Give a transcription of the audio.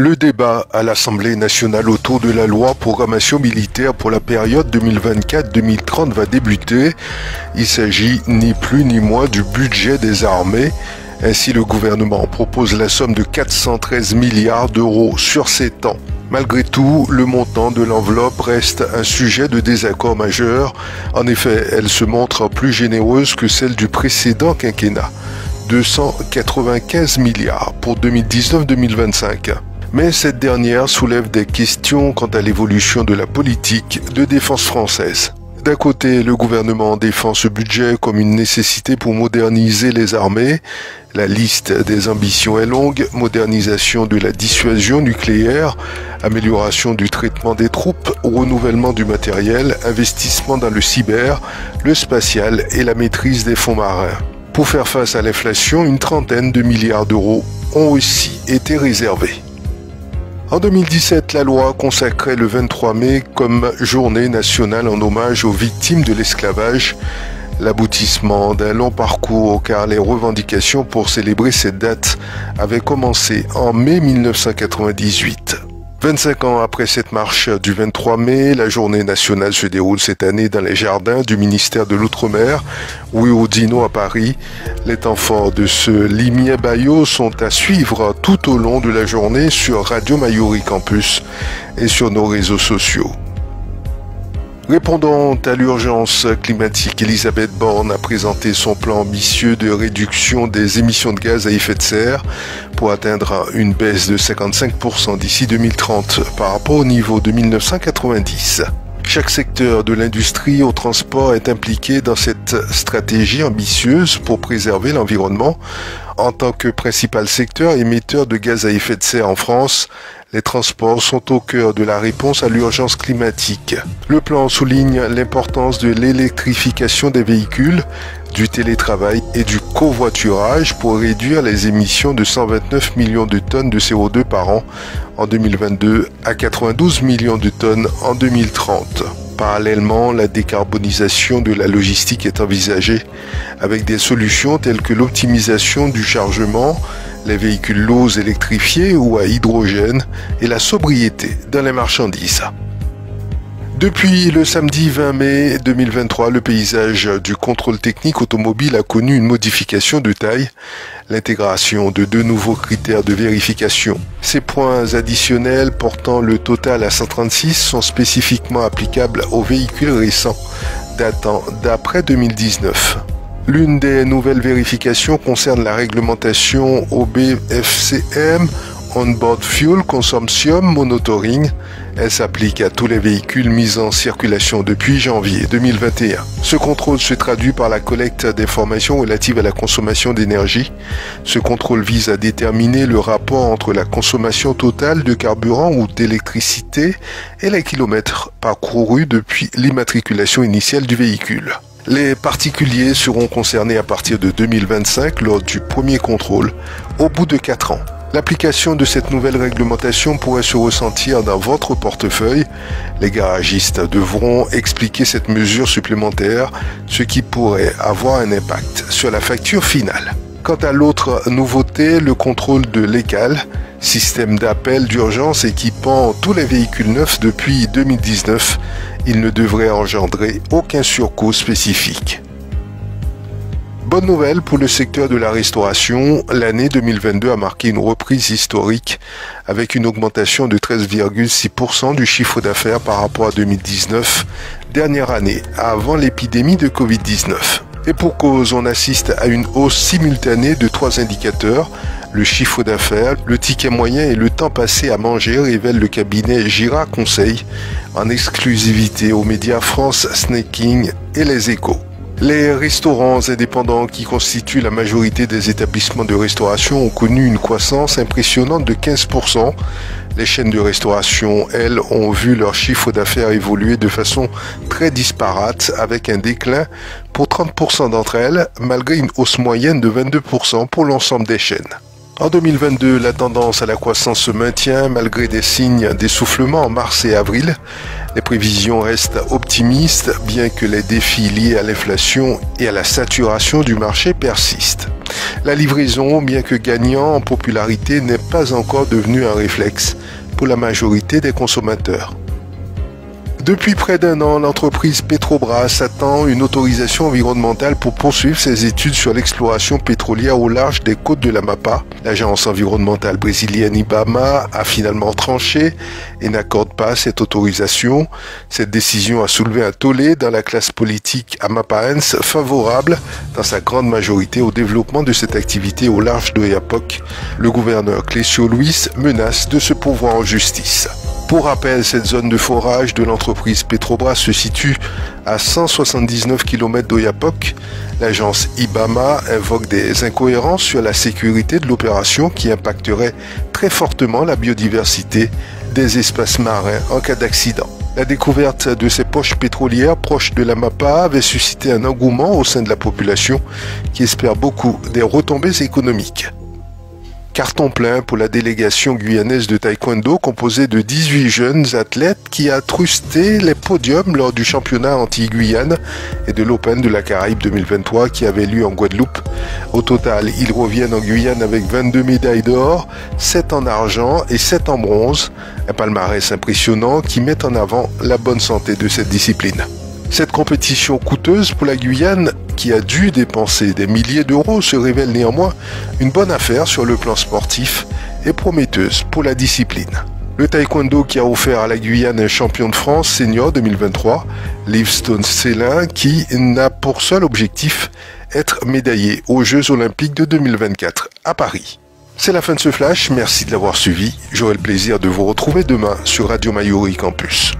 Le débat à l'Assemblée nationale autour de la loi programmation militaire pour la période 2024-2030 va débuter. Il s'agit ni plus ni moins du budget des armées. Ainsi, le gouvernement propose la somme de 413 milliards d'euros sur 7 ans. Malgré tout, le montant de l'enveloppe reste un sujet de désaccord majeur. En effet, elle se montre plus généreuse que celle du précédent quinquennat. 295 milliards pour 2019-2025. Mais cette dernière soulève des questions quant à l'évolution de la politique de défense française. D'un côté, le gouvernement défend ce budget comme une nécessité pour moderniser les armées. La liste des ambitions est longue: modernisation de la dissuasion nucléaire, amélioration du traitement des troupes, renouvellement du matériel, investissement dans le cyber, le spatial et la maîtrise des fonds marins. Pour faire face à l'inflation, une trentaine de milliards d'euros ont aussi été réservés. En 2017, la loi consacrait le 23 mai comme journée nationale en hommage aux victimes de l'esclavage, l'aboutissement d'un long parcours car les revendications pour célébrer cette date avaient commencé en mai 1998. 25 ans après cette marche du 23 mai, la journée nationale se déroule cette année dans les jardins du ministère de l'Outre-mer, Rue Oudinot à Paris. Les temps forts de ce Limier Bayo sont à suivre tout au long de la journée sur Radio Mayuri Campus et sur nos réseaux sociaux. Répondant à l'urgence climatique, Elisabeth Borne a présenté son plan ambitieux de réduction des émissions de gaz à effet de serre pour atteindre une baisse de 55% d'ici 2030 par rapport au niveau de 1990. Chaque secteur de l'industrie au transport est impliqué dans cette stratégie ambitieuse pour préserver l'environnement. En tant que principal secteur émetteur de gaz à effet de serre en France, les transports sont au cœur de la réponse à l'urgence climatique. Le plan souligne l'importance de l'électrification des véhicules, du télétravail et du covoiturage pour réduire les émissions de 129 millions de tonnes de CO2 par an en 2022 à 92 millions de tonnes en 2030. Parallèlement, la décarbonisation de la logistique est envisagée avec des solutions telles que l'optimisation du chargement, les véhicules lourds électrifiés ou à hydrogène et la sobriété dans les marchandises. Depuis le samedi 20 mai 2023, le paysage du contrôle technique automobile a connu une modification de taille, l'intégration de 2 nouveaux critères de vérification. Ces points additionnels portant le total à 136 sont spécifiquement applicables aux véhicules récents, datant d'après 2019. L'une des nouvelles vérifications concerne la réglementation OBFCM, On-Board Fuel Consumption Monitoring. Elle s'applique à tous les véhicules mis en circulation depuis janvier 2021. Ce contrôle se traduit par la collecte d'informations relatives à la consommation d'énergie. Ce contrôle vise à déterminer le rapport entre la consommation totale de carburant ou d'électricité et les kilomètres parcourus depuis l'immatriculation initiale du véhicule. Les particuliers seront concernés à partir de 2025 lors du premier contrôle, au bout de 4 ans. L'application de cette nouvelle réglementation pourrait se ressentir dans votre portefeuille. Les garagistes devront expliquer cette mesure supplémentaire, ce qui pourrait avoir un impact sur la facture finale. Quant à l'autre nouveauté, le contrôle de l'ECAL, système d'appel d'urgence équipant tous les véhicules neufs depuis 2019, il ne devrait engendrer aucun surcoût spécifique. Bonne nouvelle pour le secteur de la restauration, l'année 2022 a marqué une reprise historique avec une augmentation de 13,6% du chiffre d'affaires par rapport à 2019, dernière année avant l'épidémie de Covid-19. Et pour cause, on assiste à une hausse simultanée de 3 indicateurs, le chiffre d'affaires, le ticket moyen et le temps passé à manger, révèle le cabinet Gira Conseil en exclusivité aux médias France Snacking et Les Échos. Les restaurants indépendants qui constituent la majorité des établissements de restauration ont connu une croissance impressionnante de 15%. Les chaînes de restauration, elles, ont vu leur chiffre d'affaires évoluer de façon très disparate avec un déclin pour 30% d'entre elles, malgré une hausse moyenne de 22% pour l'ensemble des chaînes. En 2022, la tendance à la croissance se maintient malgré des signes d'essoufflement en mars et avril. Les prévisions restent optimistes, bien que les défis liés à l'inflation et à la saturation du marché persistent. La livraison, bien que gagnant en popularité, n'est pas encore devenue un réflexe pour la majorité des consommateurs. Depuis près d'un an, l'entreprise Petrobras attend une autorisation environnementale pour poursuivre ses études sur l'exploration pétrolière au large des côtes de l'Amapá. L'agence environnementale brésilienne IBAMA a finalement tranché et n'accorde pas cette autorisation. Cette décision a soulevé un tollé dans la classe politique amapaense favorable dans sa grande majorité au développement de cette activité au large d'Oiapoque. Le gouverneur Clécio Luis menace de se pourvoir en justice. Pour rappel, cette zone de forage de l'entreprise Petrobras se situe à 179 km d'Oiapoque. L'agence IBAMA invoque des incohérences sur la sécurité de l'opération qui impacterait très fortement la biodiversité des espaces marins en cas d'accident. La découverte de ces poches pétrolières proches de l'Amapá avait suscité un engouement au sein de la population qui espère beaucoup des retombées économiques. Carton plein pour la délégation guyanaise de taekwondo composée de 18 jeunes athlètes qui a trusté les podiums lors du championnat Antilles-Guyane et de l'Open de la Caraïbe 2023 qui avait lieu en Guadeloupe. Au total, ils reviennent en Guyane avec 22 médailles d'or, 7 en argent et 7 en bronze. Un palmarès impressionnant qui met en avant la bonne santé de cette discipline. Cette compétition coûteuse pour la Guyane, qui a dû dépenser des milliers d'euros, se révèle néanmoins une bonne affaire sur le plan sportif et prometteuse pour la discipline. Le taekwondo qui a offert à la Guyane un champion de France senior 2023, Livestone Célin, qui n'a pour seul objectif être médaillé aux Jeux Olympiques de 2024 à Paris. C'est la fin de ce flash, merci de l'avoir suivi. J'aurai le plaisir de vous retrouver demain sur Radio Mayuri Campus.